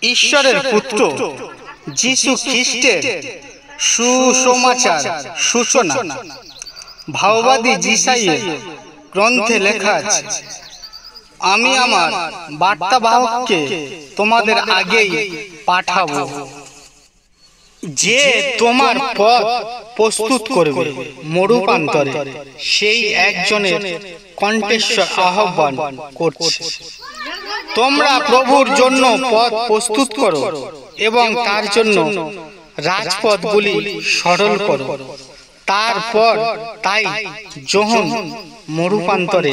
ঈশ্বরের পুত্র যিশু খ্রিস্টের সুসমাচার সূচনা ভাববাদী যিশাইয়ের গ্রন্থে লেখা আছে, আমি আমার বার্তাবাহককে তোমাদের আগেই পাঠাবো, যে তোমার পথ প্রস্তুত করবে মরুপান্তরে। সেই একজনের কণ্ঠস্বর আহ্বান করছে, তোমরা প্রভুর জন্য পথ প্রস্তুত করো এবং তার জন্য রাজপথগুলি সরল করো। তারপর তাই যোহন মরুপান্তরে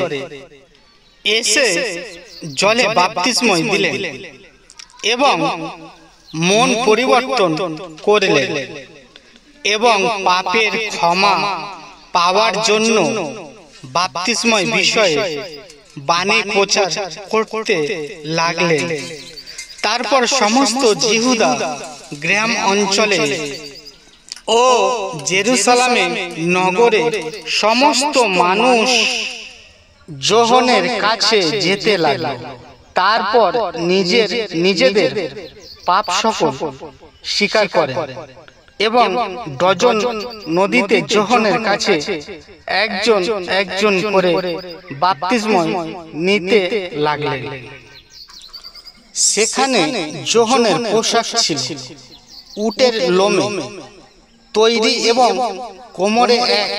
এসে জলে বাপ্তিস্ম দিলেন এবং মন পরিবর্তন করলেন এবং পাপের ক্ষমা পাওয়ার জন্য বাপ্তিস্ময় বিষয়ে বাণী প্রচার করতে লাগলেন। তারপর সমস্ত জিহুদা গ্রাম অঞ্চলে ও জেরুসালেমে নগরে সমস্ত মানুষ যোহনের কাছে যেতে লাগলো। তারপর নিজেদের পাপ সকল স্বীকার করে এবং ডজন নদীতে যোহনের কাছে একজন করে বাপ্তিস্ম নিতে লাগলেন। সেখানে যোহনের পোশাক ছিল উটের লোমে তৈরি এবং কোমরে এক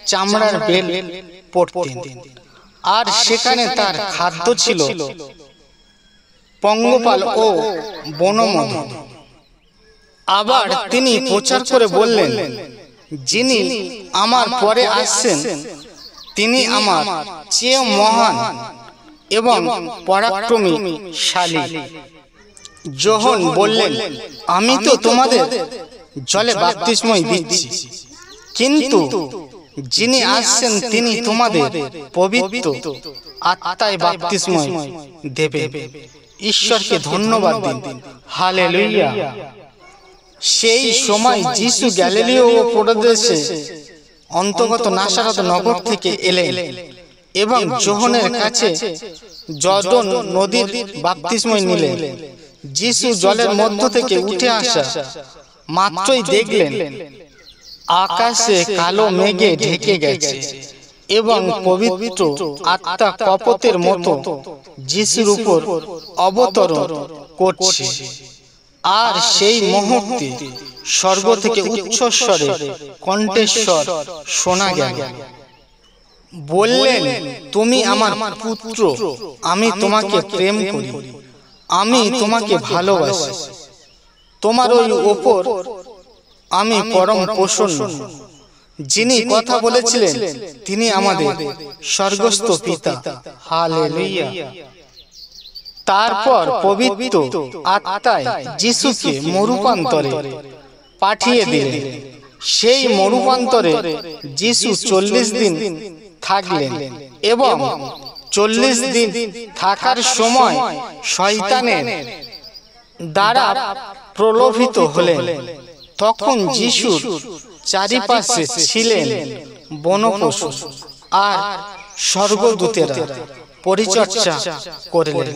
চামড়ার বেল পরতেন, আর সেখানে তার খাদ্য ছিল পঙ্গপাল ও বনমধু। আবার তিনি প্রচার করে বললেন, যিনি আমার পরে আসছেন তিনি আমার চেয়ে মহান এবং পরাক্রমশালী। যোহন বললেন, আমি তো তোমাদের জলে বাপ্তিস্ম দিচ্ছি, কিন্তু যিনি আসছেন তিনি তোমাদের পবিত্র আত্মায় বাপ্তিস্ম দেবেন। ঈশ্বরকে ধন্যবাদ দিন। হালেলুয়া। সেই সময় যিশু গ্যালিলীয় প্রদেশে অন্তর্গত নাসারত নগর থেকে এলেন এবং যোহনের কাছে জর্দন নদীর বাপ্তিস্ম নিলেন। যিশু জলের মধ্য থেকে উঠে আসা মাত্রই দেখলেন আকাশে কালো মেঘে ঢেকে গেছে এবং পবিত্র আত্মা কপতের মতো যিশুর উপর অবতরণ করছে। আর সেই মুহূর্তে স্বর্গ থেকে উচ্চস্বরে কণ্ঠস্বর শোনা গেল, বললেন, তুমি আমার পুত্র, আমি তোমাকে প্রেম করি, আমি তোমাকে ভালোবাসি। তোমার ওই ওপর আমি পরম প্রসন্ন। যিনি কথা বলেছিলেন তিনি আমাদের স্বর্গস্থ পিতা। হালেলুয়া। তারপর পবিত্র আত্মায় যিশুকে মরুপান্তরে পাঠিয়ে দিলেন। সেই মরুপান্তরে যিশু 40 দিন থাকলেন এবং 40 দিন থাকার সময় শয়তানের দ্বারা প্রলোভিত হলেন। তখন যিশুর চারিপাশে ছিলেন বনপশু আর স্বর্গদূতেরা পরিচর্যা করলেন।